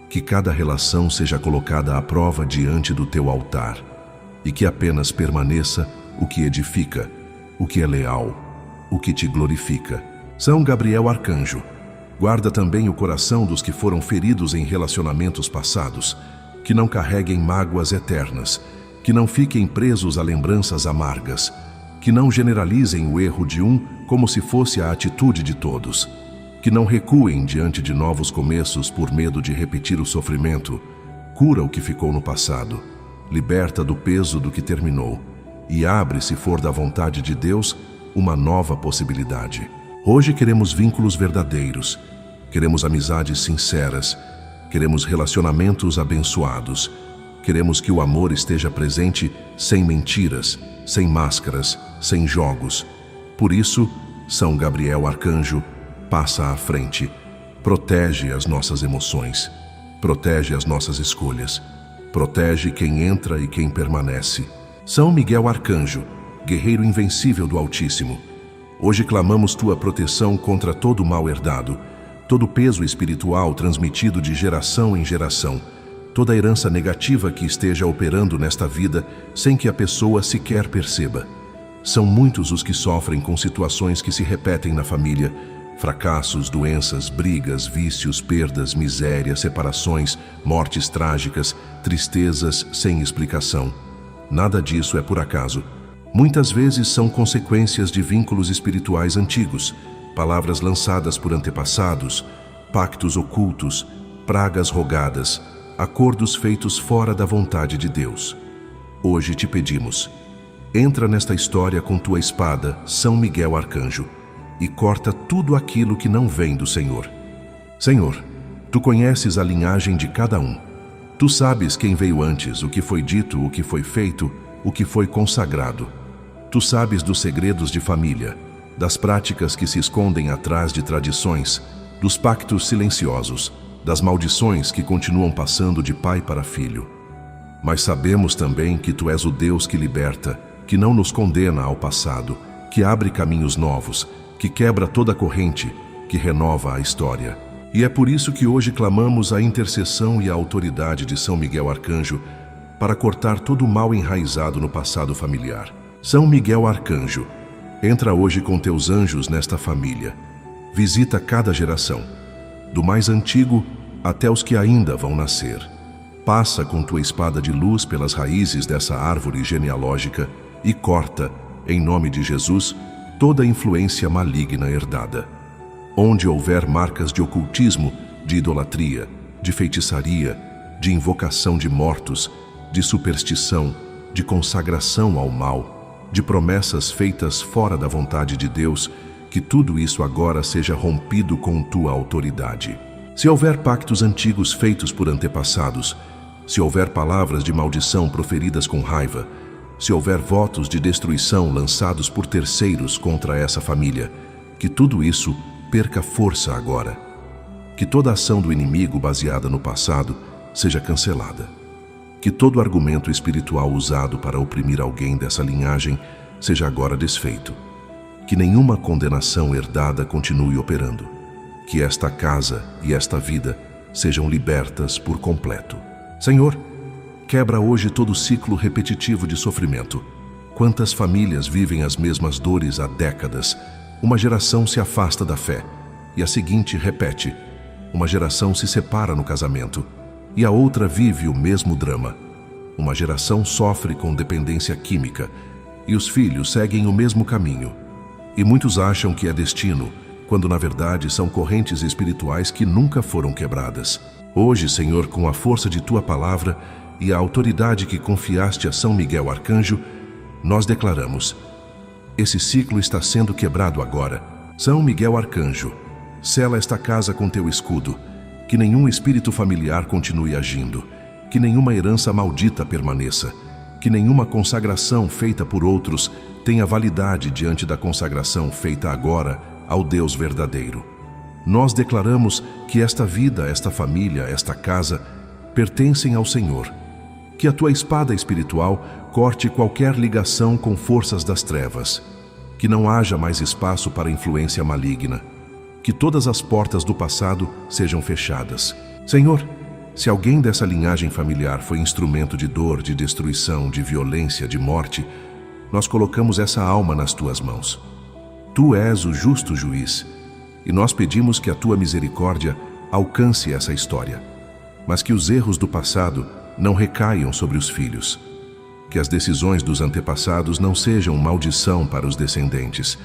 Que cada relação seja colocada à prova diante do teu altar e que apenas permaneça o que edifica, o que é leal, o que te glorifica. São Gabriel Arcanjo, guarda também o coração dos que foram feridos em relacionamentos passados, que não carreguem mágoas eternas, que não fiquem presos a lembranças amargas, que não generalizem o erro de um como se fosse a atitude de todos, que não recuem diante de novos começos por medo de repetir o sofrimento. Cura o que ficou no passado, liberta do peso do que terminou e abre, se for da vontade de Deus, uma nova possibilidade. Hoje queremos vínculos verdadeiros, queremos amizades sinceras, queremos relacionamentos abençoados, queremos que o amor esteja presente sem mentiras, sem máscaras, sem jogos. Por isso, São Gabriel Arcanjo, passa à frente, protege as nossas emoções, protege as nossas escolhas, protege quem entra e quem permanece. São Miguel Arcanjo, guerreiro invencível do Altíssimo, hoje clamamos tua proteção contra todo o mal herdado, todo o peso espiritual transmitido de geração em geração, toda a herança negativa que esteja operando nesta vida sem que a pessoa sequer perceba. São muitos os que sofrem com situações que se repetem na família, fracassos, doenças, brigas, vícios, perdas, miséria, separações, mortes trágicas, tristezas sem explicação. Nada disso é por acaso. Muitas vezes são consequências de vínculos espirituais antigos, palavras lançadas por antepassados, pactos ocultos, pragas rogadas, acordos feitos fora da vontade de Deus. Hoje te pedimos, entra nesta história com tua espada, São Miguel Arcanjo, e corta tudo aquilo que não vem do Senhor. Senhor, tu conheces a linhagem de cada um. Tu sabes quem veio antes, o que foi dito, o que foi feito, o que foi consagrado. Tu sabes dos segredos de família, das práticas que se escondem atrás de tradições, dos pactos silenciosos, das maldições que continuam passando de pai para filho. Mas sabemos também que tu és o Deus que liberta, que não nos condena ao passado, que abre caminhos novos, que quebra toda corrente, que renova a história. E é por isso que hoje clamamos a intercessão e a autoridade de São Miguel Arcanjo para cortar todo o mal enraizado no passado familiar. São Miguel Arcanjo, entra hoje com teus anjos nesta família. Visita cada geração, do mais antigo até os que ainda vão nascer. Passa com tua espada de luz pelas raízes dessa árvore genealógica e corta, em nome de Jesus, toda influência maligna herdada. Onde houver marcas de ocultismo, de idolatria, de feitiçaria, de invocação de mortos, de superstição, de consagração ao mal, de promessas feitas fora da vontade de Deus, que tudo isso agora seja rompido com tua autoridade. Se houver pactos antigos feitos por antepassados, se houver palavras de maldição proferidas com raiva, se houver votos de destruição lançados por terceiros contra essa família, que tudo isso perca força agora. Que toda ação do inimigo baseada no passado seja cancelada. Que todo argumento espiritual usado para oprimir alguém dessa linhagem seja agora desfeito. Que nenhuma condenação herdada continue operando. Que esta casa e esta vida sejam libertas por completo. Senhor, quebra hoje todo ciclo repetitivo de sofrimento. Quantas famílias vivem as mesmas dores há décadas? Uma geração se afasta da fé e a seguinte repete. Uma geração se separa no casamento e a outra vive o mesmo drama. Uma geração sofre com dependência química e os filhos seguem o mesmo caminho. E muitos acham que é destino, quando na verdade são correntes espirituais que nunca foram quebradas. Hoje, Senhor, com a força de Tua palavra e a autoridade que confiaste a São Miguel Arcanjo, nós declaramos: esse ciclo está sendo quebrado agora. São Miguel Arcanjo, sela esta casa com Teu escudo, que nenhum espírito familiar continue agindo, que nenhuma herança maldita permaneça, que nenhuma consagração feita por outros tenha validade diante da consagração feita agora ao Deus verdadeiro. Nós declaramos que esta vida, esta família, esta casa pertencem ao Senhor. Que a Tua espada espiritual corte qualquer ligação com forças das trevas. Que não haja mais espaço para influência maligna. Que todas as portas do passado sejam fechadas. Senhor, se alguém dessa linhagem familiar foi instrumento de dor, de destruição, de violência, de morte, nós colocamos essa alma nas Tuas mãos. Tu és o justo juiz, e nós pedimos que a Tua misericórdia alcance essa história, mas que os erros do passado não recaiam sobre os filhos, que as decisões dos antepassados não sejam maldição para os descendentes,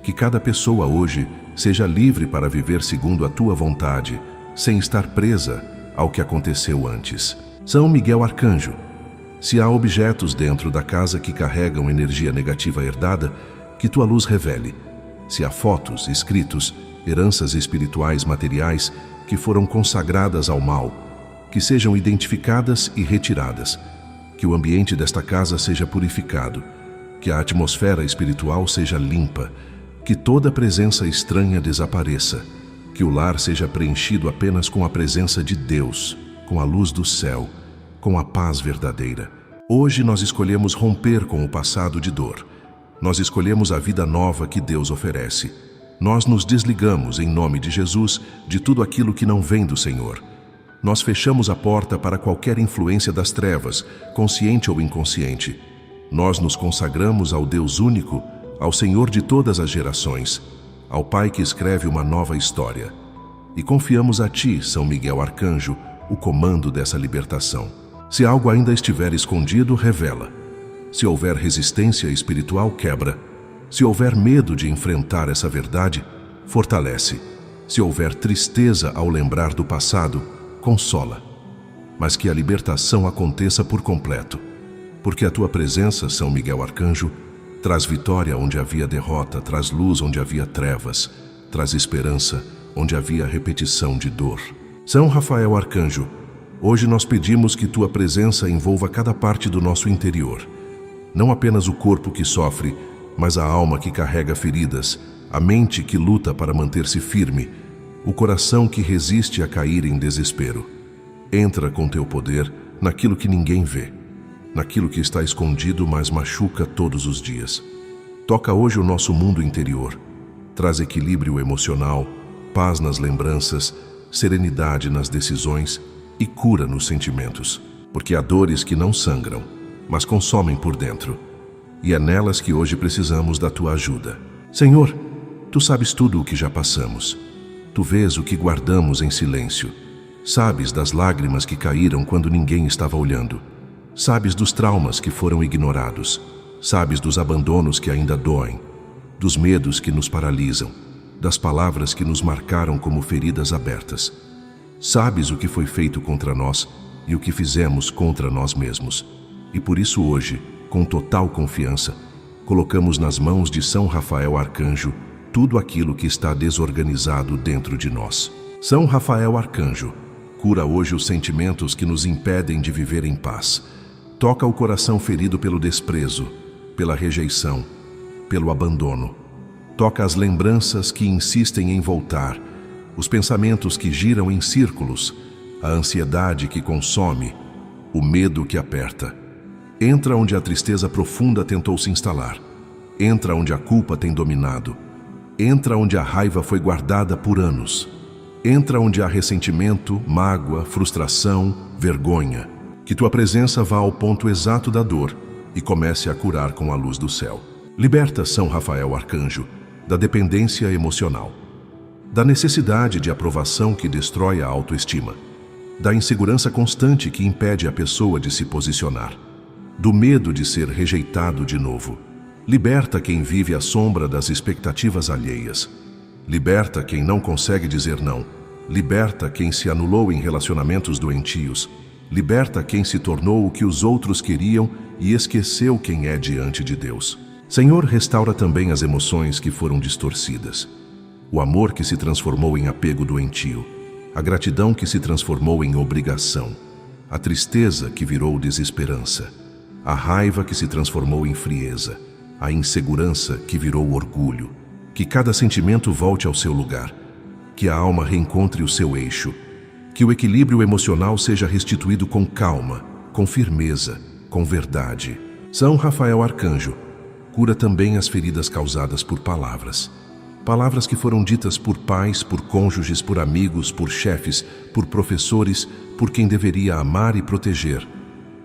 que cada pessoa hoje seja livre para viver segundo a Tua vontade, sem estar presa ao que aconteceu antes. São Miguel Arcanjo, se há objetos dentro da casa que carregam energia negativa herdada, que Tua luz revele. Se há fotos, escritos, heranças espirituais materiais que foram consagradas ao mal, que sejam identificadas e retiradas, que o ambiente desta casa seja purificado, que a atmosfera espiritual seja limpa, que toda presença estranha desapareça, que o lar seja preenchido apenas com a presença de Deus, com a luz do céu, com a paz verdadeira. Hoje nós escolhemos romper com o passado de dor. Nós escolhemos a vida nova que Deus oferece. Nós nos desligamos, em nome de Jesus, de tudo aquilo que não vem do Senhor. Nós fechamos a porta para qualquer influência das trevas, consciente ou inconsciente. Nós nos consagramos ao Deus único, ao Senhor de todas as gerações, ao Pai que escreve uma nova história. E confiamos a Ti, São Miguel Arcanjo, o comando dessa libertação. Se algo ainda estiver escondido, revela. Se houver resistência espiritual, quebra. Se houver medo de enfrentar essa verdade, fortalece. Se houver tristeza ao lembrar do passado, consola. Mas que a libertação aconteça por completo, porque a Tua presença, São Miguel Arcanjo, traz vitória onde havia derrota, traz luz onde havia trevas, traz esperança onde havia repetição de dor. São Rafael Arcanjo, hoje nós pedimos que Tua presença envolva cada parte do nosso interior. Não apenas o corpo que sofre, mas a alma que carrega feridas, a mente que luta para manter-se firme, o coração que resiste a cair em desespero. Entra com Teu poder naquilo que ninguém vê, naquilo que está escondido, mas machuca todos os dias. Toca hoje o nosso mundo interior, traz equilíbrio emocional, paz nas lembranças, serenidade nas decisões e cura nos sentimentos, porque há dores que não sangram, mas consomem por dentro, e é nelas que hoje precisamos da Tua ajuda. Senhor, Tu sabes tudo o que já passamos. Tu vês o que guardamos em silêncio. Sabes das lágrimas que caíram quando ninguém estava olhando. Sabes dos traumas que foram ignorados. Sabes dos abandonos que ainda doem, dos medos que nos paralisam, das palavras que nos marcaram como feridas abertas. Sabes o que foi feito contra nós e o que fizemos contra nós mesmos. E por isso hoje, com total confiança, colocamos nas mãos de São Rafael Arcanjo tudo aquilo que está desorganizado dentro de nós. São Rafael Arcanjo, Cura hoje os sentimentos que nos impedem de viver em paz. Toca o coração ferido pelo desprezo, pela rejeição, pelo abandono. Toca as lembranças que insistem em voltar, os pensamentos que giram em círculos, a ansiedade que consome, o medo que aperta. Entra onde a tristeza profunda tentou se instalar. Entra onde a culpa tem dominado. Entra onde a raiva foi guardada por anos. Entra onde há ressentimento, mágoa, frustração, vergonha. Que tua presença vá ao ponto exato da dor e comece a curar com a luz do céu. Liberta São Rafael Arcanjo da dependência emocional, da necessidade de aprovação que destrói a autoestima, da insegurança constante que impede a pessoa de se posicionar, do medo de ser rejeitado de novo. Liberta quem vive à sombra das expectativas alheias. Liberta quem não consegue dizer não. Liberta quem se anulou em relacionamentos doentios. Liberta quem se tornou o que os outros queriam e esqueceu quem é diante de Deus. Senhor, restaura também as emoções que foram distorcidas. O amor que se transformou em apego doentio. A gratidão que se transformou em obrigação. A tristeza que virou desesperança. A raiva que se transformou em frieza. A insegurança que virou orgulho. Que cada sentimento volte ao seu lugar. Que a alma reencontre o seu eixo. Que o equilíbrio emocional seja restituído com calma, com firmeza, com verdade. São Rafael Arcanjo, cura também as feridas causadas por palavras. Palavras que foram ditas por pais, por cônjuges, por amigos, por chefes, por professores, por quem deveria amar e proteger.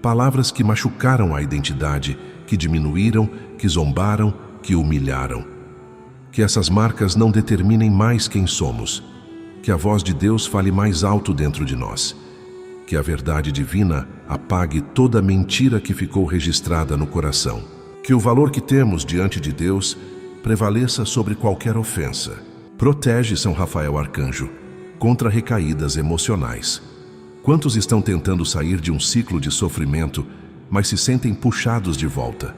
Palavras que machucaram a identidade, que diminuíram, que zombaram, que humilharam. Que essas marcas não determinem mais quem somos. Que a voz de Deus fale mais alto dentro de nós. Que a verdade divina apague toda a mentira que ficou registrada no coração. Que o valor que temos diante de Deus prevaleça sobre qualquer ofensa. Protege São Rafael Arcanjo contra recaídas emocionais. Quantos estão tentando sair de um ciclo de sofrimento, mas se sentem puxados de volta?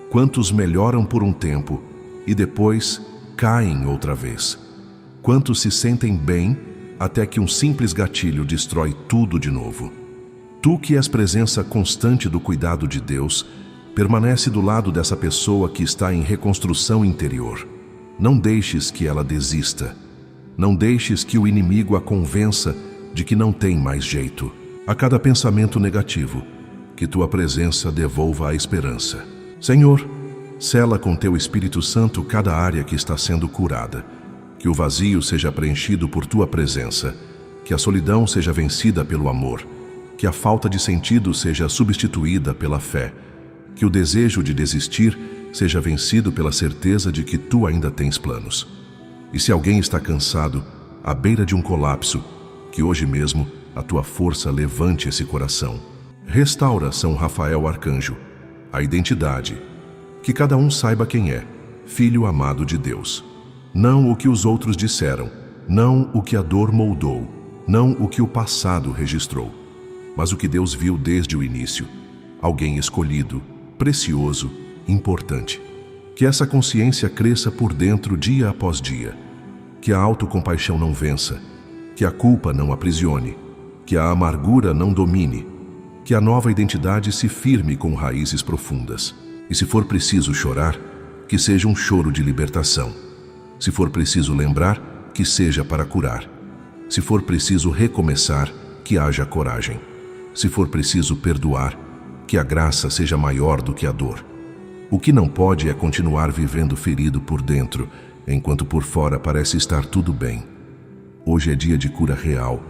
Quantos melhoram por um tempo e depois caem outra vez? Quantos se sentem bem até que um simples gatilho destrói tudo de novo? Tu que és presença constante do cuidado de Deus, permanece do lado dessa pessoa que está em reconstrução interior. Não deixes que ela desista. Não deixes que o inimigo a convença de que não tem mais jeito. A cada pensamento negativo, que tua presença devolva a esperança. Senhor, sela com teu Espírito Santo cada área que está sendo curada. Que o vazio seja preenchido por tua presença. Que a solidão seja vencida pelo amor. Que a falta de sentido seja substituída pela fé. Que o desejo de desistir seja vencido pela certeza de que tu ainda tens planos. E se alguém está cansado, à beira de um colapso, que hoje mesmo a tua força levante esse coração. Restaura São Rafael Arcanjo a identidade. Que cada um saiba quem é, filho amado de Deus. Não o que os outros disseram, não o que a dor moldou, não o que o passado registrou, mas o que Deus viu desde o início. Alguém escolhido, precioso, importante. Que essa consciência cresça por dentro dia após dia. Que a autocompaixão não vença. Que a culpa não aprisione. Que a amargura não domine. Que a nova identidade se firme com raízes profundas. E se for preciso chorar, que seja um choro de libertação. Se for preciso lembrar, que seja para curar. Se for preciso recomeçar, que haja coragem. Se for preciso perdoar, que a graça seja maior do que a dor. O que não pode é continuar vivendo ferido por dentro, enquanto por fora parece estar tudo bem. Hoje é dia de cura real,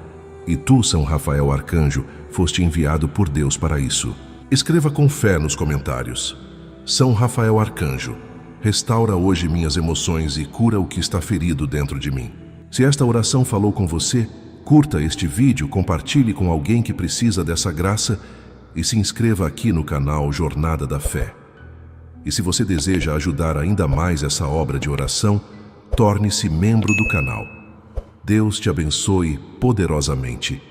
e tu, São Rafael Arcanjo, foste enviado por Deus para isso. Escreva com fé nos comentários: São Rafael Arcanjo, restaura hoje minhas emoções e cura o que está ferido dentro de mim. Se esta oração falou com você, curta este vídeo, compartilhe com alguém que precisa dessa graça e se inscreva aqui no canal Jornada da Fé. E se você deseja ajudar ainda mais essa obra de oração, torne-se membro do canal. Deus te abençoe poderosamente.